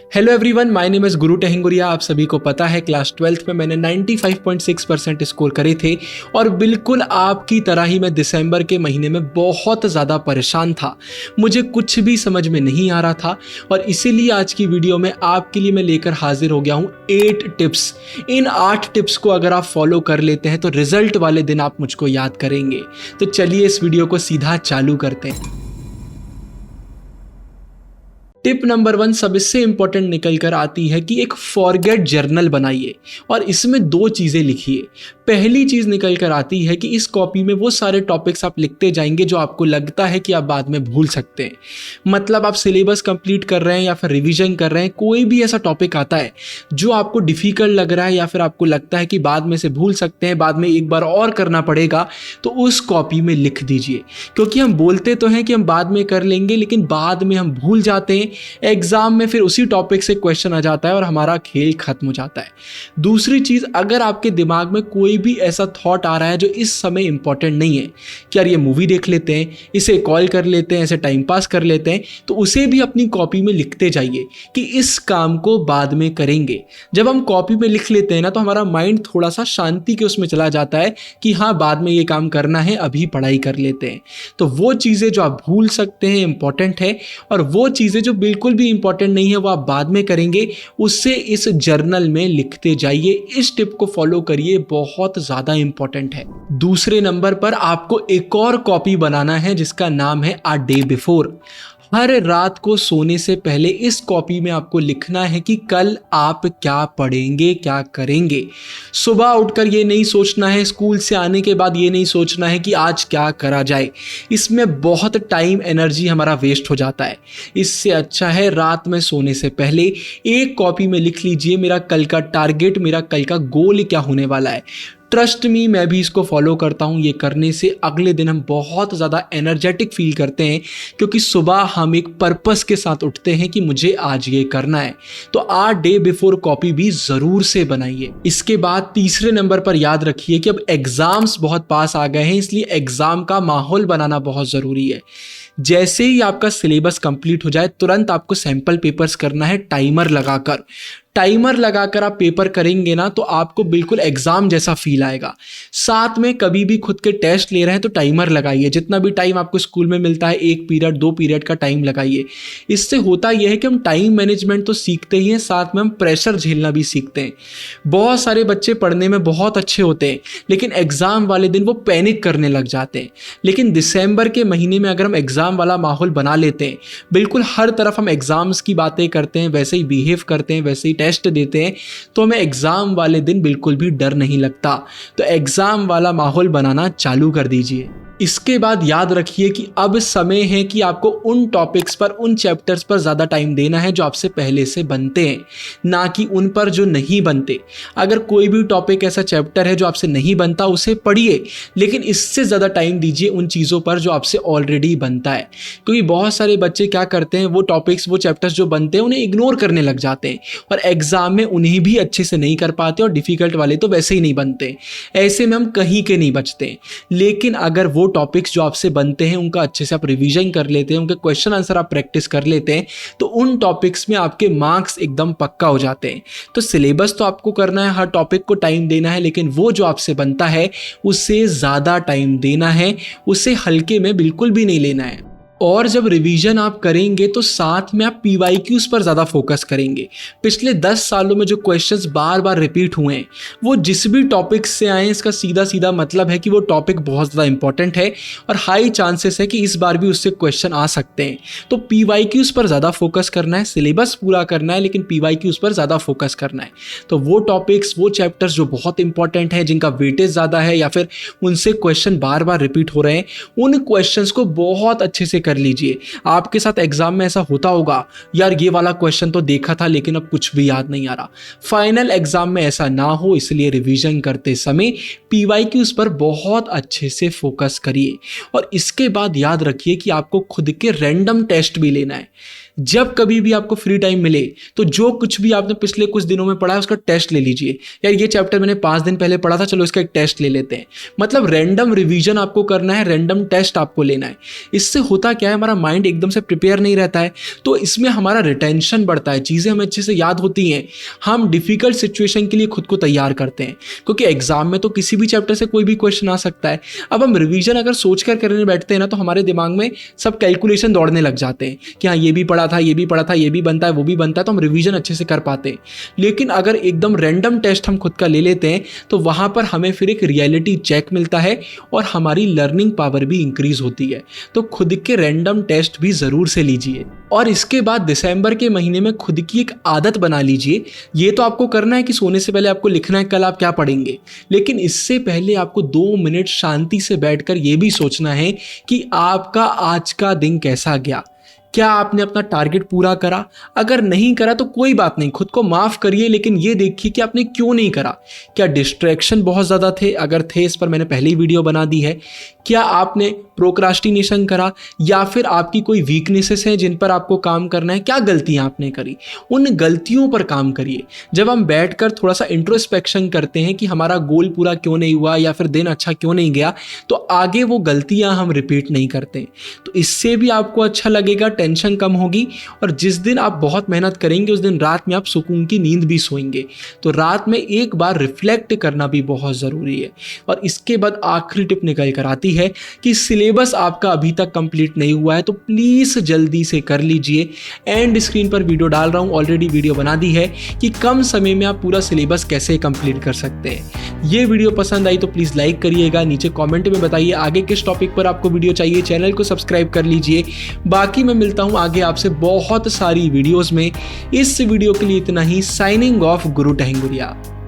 Hello everyone, my name is गुरु टेहंगुरिया। आप सभी को पता है क्लास 12th में मैंने 95.6% स्कोर करे थे और बिल्कुल आपकी तरह ही मैं दिसंबर के महीने में बहुत ज़्यादा परेशान था। मुझे कुछ भी समझ में नहीं आ रहा था और इसीलिए आज की वीडियो में आपके लिए मैं लेकर हाजिर हो गया हूँ 8 टिप्स। इन 8 टिप्स को अगर आप फॉलो कर लेते हैं तो रिजल्ट वाले दिन आप मुझको याद करेंगे। तो चलिए इस वीडियो को सीधा चालू करते हैं। टिप नंबर 1 सबसे इंपॉर्टेंट निकल कर आती है कि एक फॉरगेट जर्नल बनाइए और इसमें 2 चीज़ें लिखिए। पहली चीज़ निकल कर आती है कि इस कॉपी में वो सारे टॉपिक्स आप लिखते जाएंगे जो आपको लगता है कि आप बाद में भूल सकते हैं। मतलब आप सिलेबस कंप्लीट कर रहे हैं या फिर रिवीजन कर रहे हैं, कोई भी ऐसा टॉपिक आता है जो आपको डिफ़िकल्ट लग रहा है या फिर आपको लगता है कि बाद में से भूल सकते हैं, बाद में एक बार और करना पड़ेगा, तो उस कॉपी में लिख दीजिए। क्योंकि हम बोलते तो हैं कि हम बाद में कर लेंगे, लेकिन बाद में हम भूल जाते हैं। एग्जाम में फिर उसी टॉपिक से क्वेश्चन आ जाता है और हमारा खेल खत्म हो जाता है। दूसरी चीज, अगर आपके दिमाग में कोई भी ऐसा थॉट आ रहा है जो इस समय इंपॉर्टेंट नहीं है कि यार ये मूवी देख लेते हैं, इसे कॉल कर लेते हैं, ऐसे टाइम पास कर लेते हैं, तो उसे भी अपनी कॉपी में लिखते जाइए कि इस काम को बाद में करेंगे। जब हम कॉपी में लिख लेते हैं ना, तो हमारा माइंड थोड़ा सा शांति के उसमें चला जाता है कि हाँ बाद में ये काम करना है, अभी पढ़ाई कर लेते हैं। तो वो चीजें जो आप भूल सकते हैं इंपॉर्टेंट है, और वो चीजें जो बिल्कुल भी इंपॉर्टेंट नहीं है वो आप बाद में करेंगे, उससे इस जर्नल में लिखते जाइए। इस टिप को फॉलो करिए, बहुत ज्यादा इंपॉर्टेंट है। दूसरे नंबर पर आपको एक और कॉपी बनाना है जिसका नाम है अ डे बिफोर। हर रात को सोने से पहले इस कॉपी में आपको लिखना है कि कल आप क्या पढ़ेंगे, क्या करेंगे। सुबह उठकर ये नहीं सोचना है, स्कूल से आने के बाद ये नहीं सोचना है कि आज क्या करा जाए। इसमें बहुत टाइम एनर्जी हमारा वेस्ट हो जाता है। इससे अच्छा है रात में सोने से पहले एक कॉपी में लिख लीजिए मेरा कल का टारगेट, मेरा कल का गोल क्या होने वाला है। ट्रस्ट मी, मैं भी इसको फॉलो करता हूँ। ये करने से अगले दिन हम बहुत ज़्यादा एनर्जेटिक फील करते हैं, क्योंकि सुबह हम एक पर्पस के साथ उठते हैं कि मुझे आज ये करना है। तो अ डे बिफोर कॉपी भी ज़रूर से बनाइए। इसके बाद तीसरे नंबर पर याद रखिए कि अब एग्ज़ाम्स बहुत पास आ गए हैं, इसलिए एग्ज़ाम का माहौल बनाना बहुत ज़रूरी है। जैसे ही आपका सिलेबस कंप्लीट हो जाए, तुरंत आपको सैंपल पेपर्स करना है टाइमर लगाकर। टाइमर लगाकर आप पेपर करेंगे ना, तो आपको बिल्कुल एग्जाम जैसा फील आएगा। साथ में कभी भी खुद के टेस्ट ले रहे हैं तो टाइमर लगाइए। जितना भी टाइम आपको स्कूल में मिलता है, 1 पीरियड 2 पीरियड का टाइम लगाइए। इससे होता यह है कि हम टाइम मैनेजमेंट तो सीखते ही हैं, साथ में हम प्रेशर झेलना भी सीखते हैं। बहुत सारे बच्चे पढ़ने में बहुत अच्छे होते हैं, लेकिन एग्जाम वाले दिन वो पैनिक करने लग जाते हैं। लेकिन दिसंबर के महीने में अगर हम एग्जाम वाला माहौल बना लेते हैं, बिल्कुल हर तरफ हम एग्जाम्स की बातें करते हैं, वैसे ही बिहेव करते हैं, वैसे ही टेस्ट देते हैं, तो हमें एग्जाम वाले दिन बिल्कुल भी डर नहीं लगता। तो एग्जाम वाला माहौल बनाना चालू कर दीजिए। इसके बाद याद रखिए कि अब समय है कि आपको उन टॉपिक्स पर, उन चैप्टर्स पर ज़्यादा टाइम देना है जो आपसे पहले से बनते हैं, ना कि उन पर जो नहीं बनते। अगर कोई भी टॉपिक ऐसा चैप्टर है जो आपसे नहीं बनता, उसे पढ़िए, लेकिन इससे ज़्यादा टाइम दीजिए उन चीज़ों पर जो आपसे ऑलरेडी बनता है। क्योंकि बहुत सारे बच्चे क्या करते हैं, वो टॉपिक्स, वो चैप्टर्स जो बनते हैं उन्हें इग्नोर करने लग जाते हैं और एग्जाम में उन्हें भी अच्छे से नहीं कर पाते, और डिफ़िकल्ट वाले तो वैसे ही नहीं बनते। ऐसे में हम कहीं के नहीं बचते। लेकिन अगर वो टॉपिक्स जो आपसे बनते हैं उनका अच्छे से आप रिवीजन कर लेते हैं, उनके क्वेश्चन आंसर आप प्रैक्टिस कर लेते हैं, तो उन टॉपिक्स में आपके मार्क्स एकदम पक्का हो जाते हैं। तो सिलेबस तो आपको करना है, हर टॉपिक को टाइम देना है, लेकिन वो जो आपसे बनता है उससे ज़्यादा टाइम देना है, उसे हल्के में बिल्कुल भी नहीं लेना है। और जब रिवीजन आप करेंगे तो साथ में आप PYQs पर ज़्यादा फोकस करेंगे। पिछले 10 सालों में जो क्वेश्चंस बार बार रिपीट हुए हैं, वो जिस भी टॉपिक से आए हैं, इसका सीधा सीधा मतलब है कि वो टॉपिक बहुत ज़्यादा इंपॉर्टेंट है और हाई चांसेस है कि इस बार भी उससे क्वेश्चन आ सकते हैं। तो PYQs पर ज़्यादा फोकस करना है, सिलेबस पूरा करना है, लेकिन PYQs पर ज़्यादा फोकस करना है। तो वो टॉपिक्स, वो चैप्टर्स जो बहुत इंपॉर्टेंट हैं, जिनका वेटेज ज़्यादा है या फिर उनसे क्वेश्चन बार बार रिपीट हो रहे हैं, उन क्वेश्चंस को बहुत अच्छे से कर लीजिए। आपके साथ एग्जाम में ऐसा होता होगा, यार ये वाला क्वेश्चन तो देखा था लेकिन अब कुछ भी याद नहीं आ रहा। फाइनल एग्जाम में ऐसा ना हो, इसलिए रिवीजन करते समय PYQs पर बहुत अच्छे से फोकस करिए। और इसके बाद याद रखिए कि आपको खुद के रैंडम टेस्ट भी लेना है। जब कभी भी आपको फ्री टाइम मिले तो जो कुछ भी आपने पिछले कुछ दिनों में पढ़ा है उसका टेस्ट ले लीजिए। यार ये चैप्टर मैंने 5 दिन पहले पढ़ा था, चलो इसका एक टेस्ट ले लेते हैं। मतलब रैंडम रिवीजन आपको करना है, रैंडम टेस्ट आपको लेना है। इससे होता क्या है, हमारा माइंड एकदम से प्रिपेयर नहीं रहता है, तो इसमें हमारा रिटेंशन बढ़ता है, चीज़ें हमें अच्छे से याद होती हैं, हम डिफिकल्ट सिचुएशन के लिए खुद को तैयार करते हैं, क्योंकि एग्जाम में तो किसी भी चैप्टर से कोई भी क्वेश्चन आ सकता है। अब हम रिवीजन अगर सोच कर करने बैठते हैं ना, तो हमारे दिमाग में सब कैलकुलेशन दौड़ने लग जाते हैं कि हाँ ये भी पढ़ा था, ये भी पढ़ा था, ये भी बनता है, वो भी बनता है, तो हम रिवीजन अच्छे से कर पाते हैं। लेकिन अगर एकदम रैंडम टेस्ट हम खुद का ले लेते हैं तो वहाँ पर हमें फिर एक रियलिटी चेक मिलता है और हमारी लर्निंग पावर भी इंक्रीज होती है। तो खुद के रैंडम टेस्ट भी ज़रूर से लीजिए। और इसके बाद दिसंबर के महीने में खुद की एक आदत बना लीजिए। ये तो आपको करना है कि सोने से पहले आपको लिखना है कल आप क्या पढ़ेंगे, लेकिन इससे पहले आपको 2 मिनट शांति से बैठकर ये भी सोचना है कि आपका आज का दिन कैसा गया। क्या आपने अपना टारगेट पूरा करा? अगर नहीं करा तो कोई बात नहीं, खुद को माफ़ करिए, लेकिन ये देखिए कि आपने क्यों नहीं करा। क्या डिस्ट्रैक्शन बहुत ज़्यादा थे? अगर थे, इस पर मैंने पहले ही वीडियो बना दी है। क्या आपने प्रोक्रास्टिनेशन करा, या फिर आपकी कोई वीकनेसेस हैं जिन पर आपको काम करना है? क्या गलतियां आपने करी, उन गलतियों पर काम करिए। जब हम बैठकर थोड़ा सा इंट्रोस्पेक्शन करते हैं कि हमारा गोल पूरा क्यों नहीं हुआ या फिर दिन अच्छा क्यों नहीं गया, तो आगे वो गलतियां हम रिपीट नहीं करते। तो इससे भी आपको अच्छा लगेगा, टेंशन कम होगी, और जिस दिन आप बहुत मेहनत करेंगे उस दिन रात में आप सुकून की नींद भी सोएंगे। तो रात में एक बार रिफ्लेक्ट करना भी बहुत ज़रूरी है। और इसके बाद आखिरी टिप निकल कर आती है कि सिलेबस आपका अभी तक कंप्लीट नहीं हुआ है तो प्लीज़ जल्दी से कर लीजिए। एंड स्क्रीन पर वीडियो डाल रहा हूँ, ऑलरेडी वीडियो बना दी है कि कम समय में आप पूरा सिलेबस कैसे कंप्लीट कर सकते हैं। ये वीडियो पसंद आई तो प्लीज़ लाइक करिएगा, नीचे कमेंट में बताइए आगे किस टॉपिक पर आपको वीडियो चाहिए। चैनल को सब्सक्राइब कर लीजिए। बाकी मैं मिलता हूँ आगे आपसे बहुत सारी वीडियोज़ में। इस वीडियो के लिए इतना ही। साइनिंग ऑफ, गुरु टहंगुरिया।